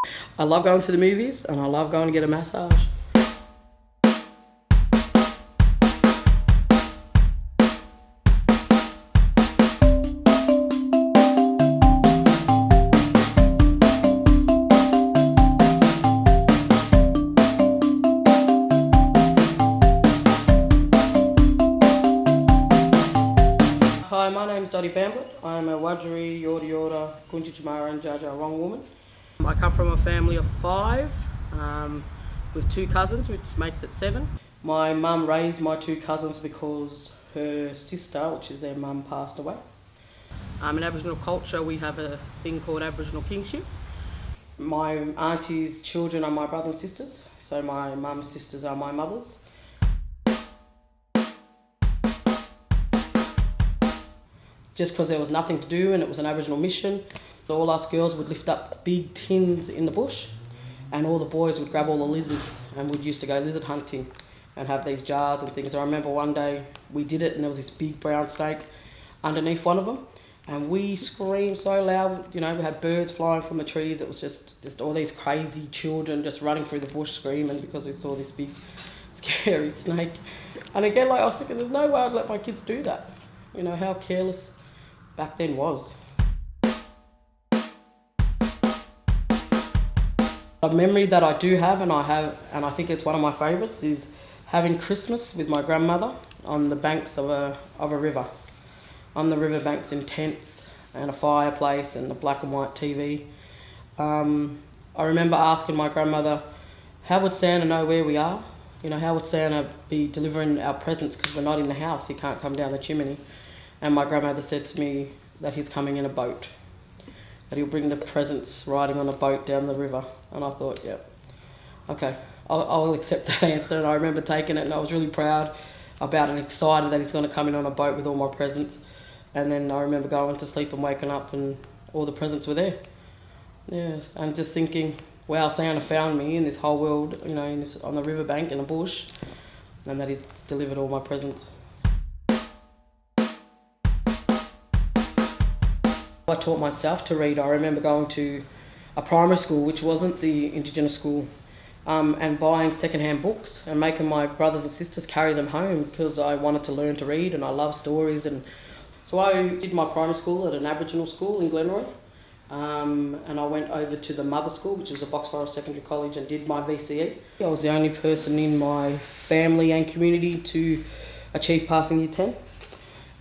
I love going to the movies and I love going to get a massage. Hi, my name is Dotty Bamblett. I'm a Wajiri, Yorta Yorta, Kunji Chamara and Jaja Wrong woman. I come from a family of 5 with 2 cousins, which makes it 7. My mum raised my 2 cousins because her sister, which is their mum, passed away. In Aboriginal culture, we have a thing called Aboriginal kingship. My auntie's children are my brothers and sisters, so my mum's sisters are my mother's. Just because there was nothing to do and it was an Aboriginal mission, all us girls would lift up big tins in the bush and all the boys would grab all the lizards, and we used to go lizard hunting and have these jars and things. I remember one day we did it and there was this big brown snake underneath one of them and we screamed so loud, you know, we had birds flying from the trees. It was just all these crazy children just running through the bush screaming because we saw this big scary snake. And again, like, I was thinking, there's no way I'd let my kids do that. You know, how careless back then was. A memory that I do have, and I think it's one of my favourites, is having Christmas with my grandmother on the banks of a river. On the river banks in tents and a fireplace and a black and white TV. I remember asking my grandmother, how would Santa know where we are? You know, how would Santa be delivering our presents because we're not in the house, he can't come down the chimney. And my grandmother said to me that he's coming in a boat, that he'll bring the presents riding on a boat down the river. And I thought, yeah, okay, I'll accept that answer. And I remember taking it and I was really proud about it, excited that he's going to come in on a boat with all my presents. And then I remember going to sleep and waking up and all the presents were there. Yes, and just thinking, wow, Santa found me in this whole world, you know, on the riverbank in a bush, and that he's delivered all my presents. I taught myself to read. I remember going to a primary school, which wasn't the Indigenous school, and buying secondhand books and making my brothers and sisters carry them home because I wanted to learn to read and I love stories. And so I did my primary school at an Aboriginal school in Glenroy, and I went over to the mother school, which was a Box Forest Secondary College, and did my VCE. I was the only person in my family and community to achieve passing Year 10.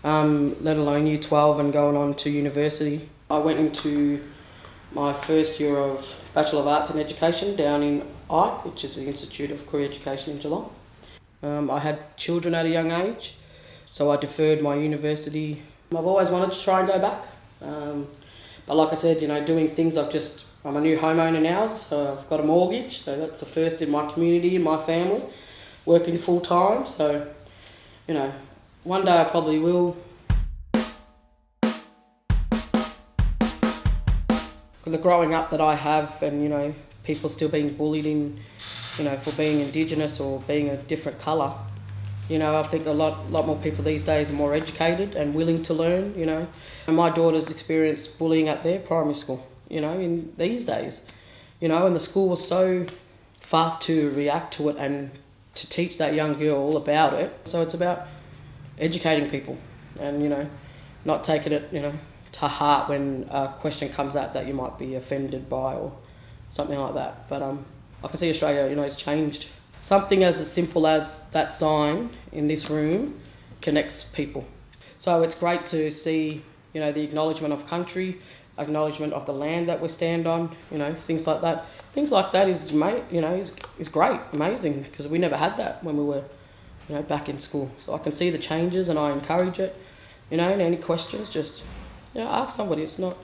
Let alone Year 12 and going on to university. I went into my first year of Bachelor of Arts in Education down in IKE, which is the Institute of Career Education in Geelong. I had children at a young age, so I deferred my university. I've always wanted to try and go back. But like I said, you know, doing things I'm a new homeowner now, so I've got a mortgage, so that's the first in my community, in my family, working full time, so, you know, one day I probably will. The growing up that I have, and you know, people still being bullied in, you know, for being Indigenous or being a different colour. You know, I think a lot more people these days are more educated and willing to learn, you know. And my daughters experienced bullying at their primary school, you know, in these days. You know, and the school was so fast to react to it and to teach that young girl about it. So it's about educating people and, you know, not taking it, you know, to heart when a question comes up that you might be offended by or something like that. But I can see Australia, you know, has changed. Something as simple as that sign in this room connects people. So it's great to see, you know, the acknowledgement of country, acknowledgement of the land that we stand on, you know, things like that. Things like that is, you know, is great, amazing, because we never had that when we were, you know, back in school. So I can see the changes and I encourage it, you know, and any questions, just, you know, ask somebody. It's not,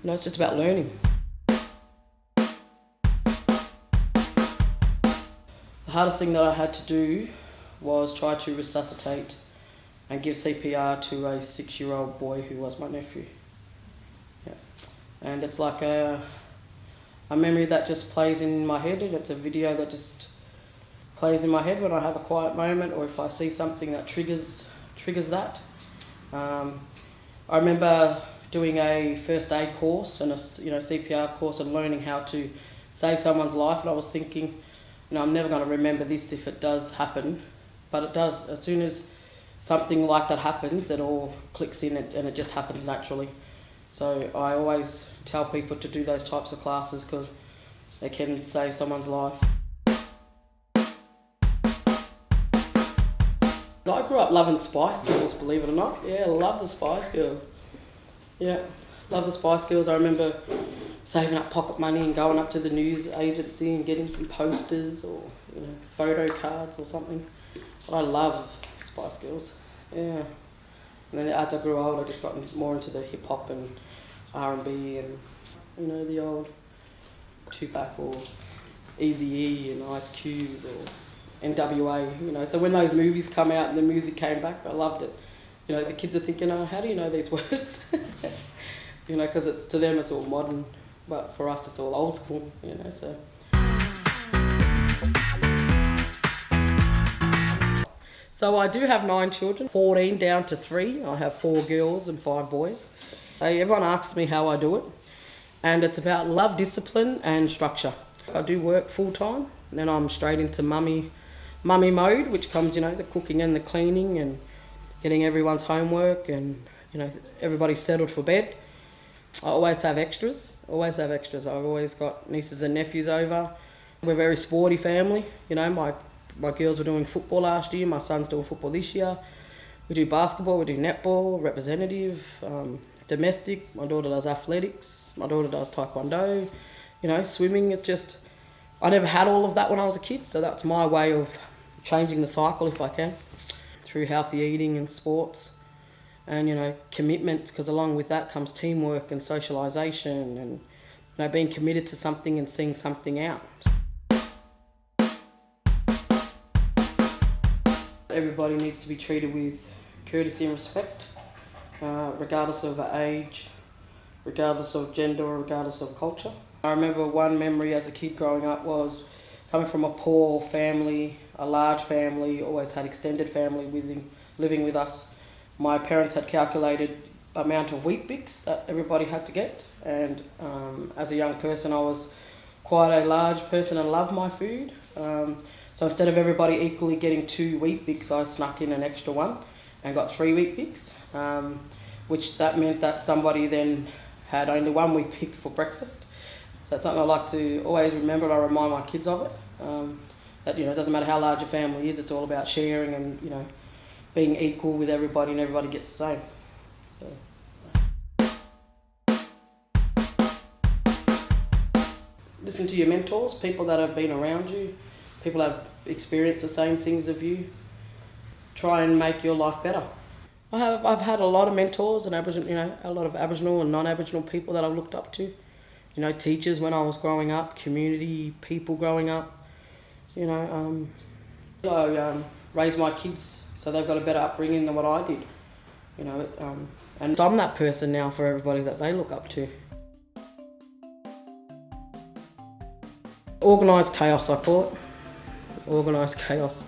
you know, it's just about learning. The hardest thing that I had to do was try to resuscitate and give CPR to a 6-year-old boy who was my nephew. Yeah. And it's like a memory that just plays in my head, and it's a video that just plays in my head when I have a quiet moment or if I see something that triggers that. I remember doing a first aid course and a CPR course and learning how to save someone's life. And I was thinking, you know, I'm never going to remember this if it does happen, but it does. As soon as something like that happens, it all clicks in and it just happens naturally. So I always tell people to do those types of classes because they can save someone's life. I grew up loving Spice Girls, believe it or not. Yeah, I love the Spice Girls. Yeah, love the Spice Girls. I remember saving up pocket money and going up to the news agency and getting some posters or, you know, photo cards or something. But I love Spice Girls. Yeah. And then as I grew older, I just got more into the hip hop and R&B and, you know, the old Tupac or Eazy-E and Ice Cube or NWA, you know. So when those movies come out and the music came back, I loved it. You know, the kids are thinking, oh, how do you know these words? You know, because to them it's all modern, but for us it's all old school, you know, so. So I do have 9 children, 14 down to 3. I have 4 girls and 5 boys. Everyone asks me how I do it, and it's about love, discipline and structure. I do work full time, and then I'm straight into mummy mode, which comes, you know, the cooking and the cleaning and getting everyone's homework and, you know, everybody settled for bed. I always have extras. I've always got nieces and nephews over. We're a very sporty family. You know, my girls were doing football last year. My son's doing football this year. We do basketball, we do netball, representative, domestic. My daughter does athletics. My daughter does taekwondo. You know, swimming. It's just, I never had all of that when I was a kid, so that's my way of changing the cycle if I can, through healthy eating and sports and, you know, commitment, because along with that comes teamwork and socialisation and, you know, being committed to something and seeing something out. Everybody needs to be treated with courtesy and respect, regardless of age, regardless of gender or regardless of culture. I remember one memory as a kid growing up was coming from a poor family, a large family, always had extended family living with us. My parents had calculated the amount of wheat bix that everybody had to get, and as a young person I was quite a large person and loved my food. So instead of everybody equally getting 2 wheat bix, I snuck in an extra one and got 3 wheat bix, which that meant that somebody then had only 1 wheat bix for breakfast. So it's something I like to always remember, and I remind my kids of it. That, you know, it doesn't matter how large your family is, it's all about sharing and, you know, being equal with everybody and everybody gets the same. So. Listen to your mentors, people that have been around you, people that have experienced the same things as you. Try and make your life better. I've had a lot of mentors and a lot of Aboriginal and non-Aboriginal people that I've looked up to. You know, teachers when I was growing up, community people growing up. You know, I raised my kids so they've got a better upbringing than what I did. You know, and I'm that person now for everybody that they look up to. Organised chaos, I call it. Organised chaos.